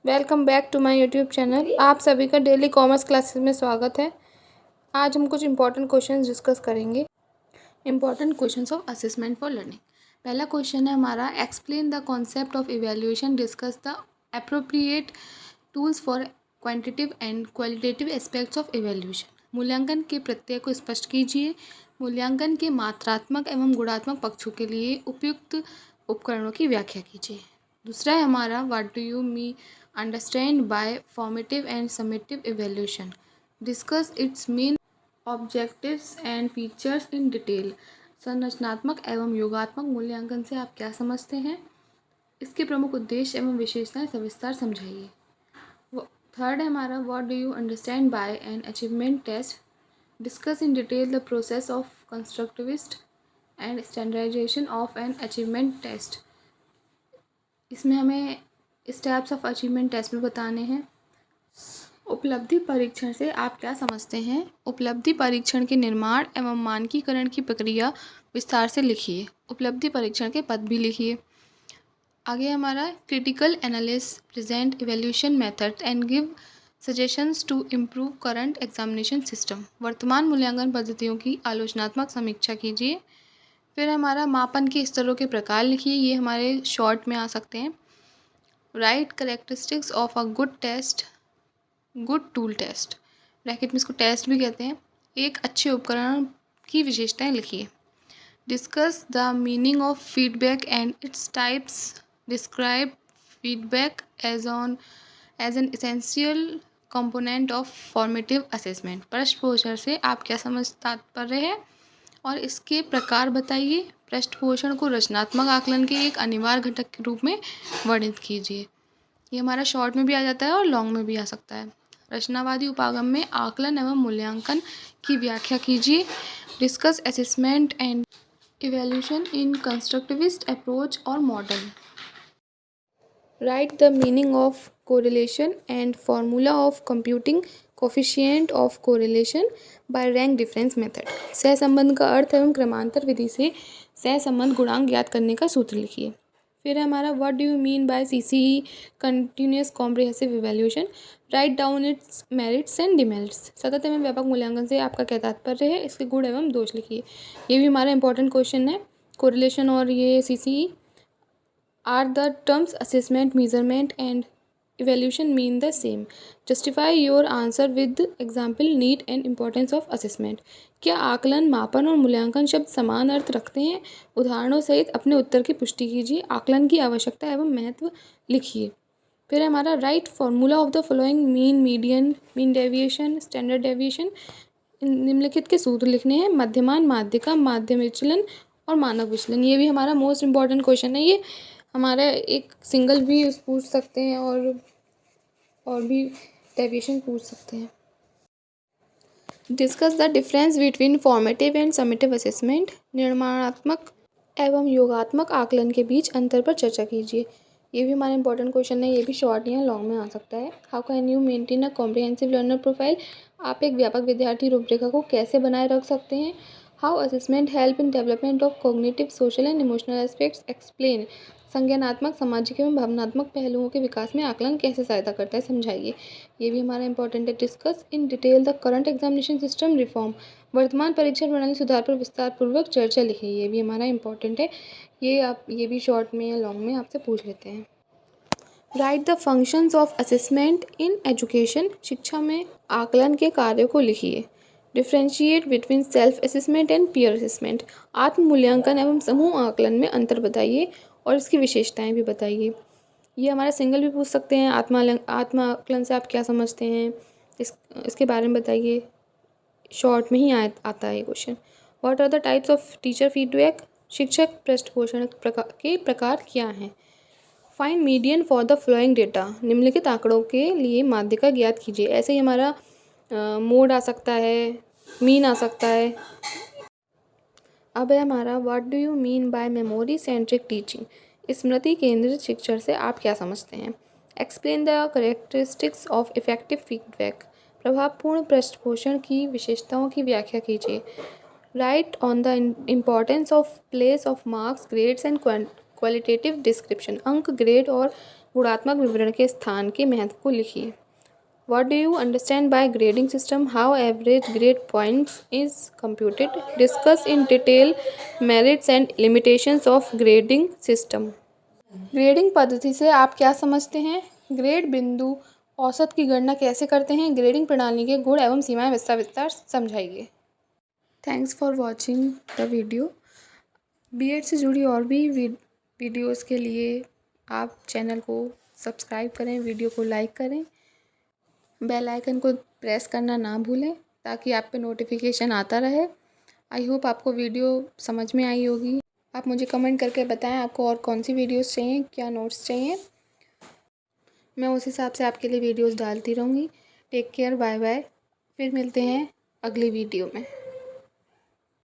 Welcome back to my YouTube channel. आप सभी का डेली कॉमर्स क्लासेस में स्वागत है। आज हम कुछ इंपॉर्टेंट क्वेश्चंस डिस्कस करेंगे। Important questions of assessment for learning. पहला क्वेश्चन है हमारा, explain the concept of evaluation, discuss the appropriate tools for quantitative and qualitative aspects of evaluation. मूल्यांकन के प्रत्यय को स्पष्ट कीजिए। मूल्यांकन के मात्रात्मक एवं गुणात्मक पक्षों के लिए उपयुक्त उपकरणों की व्याख्या कीजिए। दूसरा है हमारा, what do you me understand by formative and summative evaluation, discuss it's main objectives and features in detail. संरचनात्मक एवं योगात्मक मूल्यांकन से आप क्या समझते हैं, इसके प्रमुख उद्देश्य एवं विशेषताएं सविस्तार समझाइए। थर्ड है हमारा, what do you understand by an achievement test, discuss in detail the process of constructivist and standardisation of an achievement test. इसमें हमें स्टेप्स ऑफ अचीवमेंट टेस्ट में बताने हैं। उपलब्धि परीक्षण से आप क्या समझते हैं, उपलब्धि परीक्षण के निर्माण एवं मानकीकरण की प्रक्रिया विस्तार से लिखिए। उपलब्धि परीक्षण के पद भी लिखिए। आगे हमारा, critical analysis present evaluation method and give suggestions to improve current examination system. वर्तमान मूल्यांकन पद्धतियों की आलोचनात्मक समीक्षा कीजिए। फिर हमारा, मापन के स्तरों के प्रकार लिखिए। ये हमारे शॉर्ट में आ सकते हैं। Write characteristics of a good test, good tool test, bracket में इसको टेस्ट भी कहते हैं। एक अच्छे उपकरण की विशेषताएं लिखिए। Discuss the meaning of feedback and its types, describe feedback as an essential component of formative assessment. पृष्ठपोषण से आप क्या समझ तात्पर्य है और इसके प्रकार बताइए। पृष्ठपोषण को रचनात्मक आकलन के एक अनिवार्य घटक के रूप में वर्णित कीजिए। ये हमारा शॉर्ट में भी आ जाता है और लॉन्ग में भी आ सकता है। रचनावादी उपागम में आकलन एवं मूल्यांकन की व्याख्या कीजिए। Discuss assessment and evaluation in constructivist approach और model. Write the meaning of correlation and formula of computing coefficient of correlation by rank difference method. सहसंबंध का अर्थ एवं क्रमांतर विधि से सहसंबंध गुणांक ज्ञात करने का सूत्र लिखिए। फिर हमारा, what do you mean bye CCE continuous comprehensive evaluation, write down it's merits and demerits. सतत एवं व्यापक मूल्यांकन से आपका क्या तात्पर्य है, इसके गुण एवं दोष लिखिए। ये भी हमारा इंपॉर्टेंट क्वेश्चन है। कोरिलेशन और ये CCE are the terms assessment, measurement and evaluation mean the same? Justify your answer with example, need and importance of assessment. क्या आकलन, मापन और मूल्यांकन शब्द समान अर्थ रखते हैं? उदाहरणों सहित अपने उत्तर की पुष्टि कीजिए। आकलन की आवश्यकता एवं महत्व लिखिए। फिर हमारा, right formula of the following, mean, median, mean deviation, standard deviation. निम्नलिखित के सूत्र लिखने हैं। मध्यमान, माध्यिका, माध्य विचलन और मानक विचलन। ये भी हमारा मोस्ट इंपॉर्टेंट क्वेश्चन है। ये हमारा एक सिंगल भी पूछ सकते हैं और भी डेविएशन पूछ सकते हैं। Discuss the difference between formative and summative assessment. निर्माणात्मक एवं योगात्मक आकलन के बीच अंतर पर चर्चा कीजिए। ये भी हमारा इंपॉर्टेंट क्वेश्चन है। ये भी शॉर्ट या लॉन्ग में आ सकता है। How can you maintain a comprehensive learner profile. आप एक व्यापक विद्यार्थी रूपरेखा को कैसे बनाए रख सकते हैं। How assessment help in development of cognitive, social and emotional aspects. Explain. संज्ञानात्मक, सामाजिक एवं भावनात्मक पहलुओं के विकास में आकलन कैसे सहायता करता है, समझाइए। ये भी हमारा इंपॉर्टेंट है। Discuss in detail the current examination system reform. वर्तमान परीक्षा प्रणाली सुधार पर विस्तार पूर्वक चर्चा लिखिए। ये भी हमारा इंपॉर्टेंट है। ये भी शॉर्ट में या लॉन्ग में आपसे पूछ लेते हैं। Right the functions of assessment in education. शिक्षा में आकलन के कार्यों को लिखिए। Differentiate between self assessment and peer assessment. आत्म मूल्यांकन एवं समूह आकलन में अंतर बताइए और इसकी विशेषताएं भी बताइए। ये हमारा सिंगल भी पूछ सकते हैं। आत्म आकलन से आप क्या समझते हैं, इसके बारे में बताइए। शॉर्ट में ही आता है ये question. What are the types of teacher feedback. शिक्षक पृष्ठपोषण के प्रकार क्या हैं। Find median for the flowing data. निम्नलिखित आंकड़ों के लिए माध्यिका ज्ञात कीजिए। ऐसे ही हमारा मोड आ सकता है, मीन आ सकता है। अब है हमारा, what do you mean by memory centric teaching. स्मृति केंद्रित शिक्षण से आप क्या समझते हैं। Explain the characteristics of effective feedback. प्रभावपूर्ण पृष्ठपोषण की विशेषताओं की व्याख्या कीजिए। Write on the importance of place of marks, grades and qualitative description. अंक, ग्रेड और गुणात्मक विवरण के स्थान के महत्व को लिखिए। What do you understand by grading system? How average grade points is computed? Discuss in detail merits and limitations of grading system. Grading पद्धति से आप क्या समझते हैं? ग्रेड बिंदु औसत की गणना कैसे करते हैं? ग्रेडिंग प्रणाली के गुण एवं सीमाएं विस्तार समझाइए। Thanks for watching the video. BEd से जुड़ी और भी वीडियोस के लिए आप चैनल को सब्सक्राइब करें, वीडियो को लाइक करें, बेल आइकन को प्रेस करना ना भूलें ताकि आप पे नोटिफिकेशन आता रहे। आई होप आपको वीडियो समझ में आई होगी। आप मुझे कमेंट करके बताएं आपको और कौन सी वीडियोस चाहिए, क्या नोट्स चाहिए। मैं उस हिसाब से आपके लिए वीडियोस डालती रहूँगी। Take care, bye bye. फिर मिलते हैं अगली वीडियो में।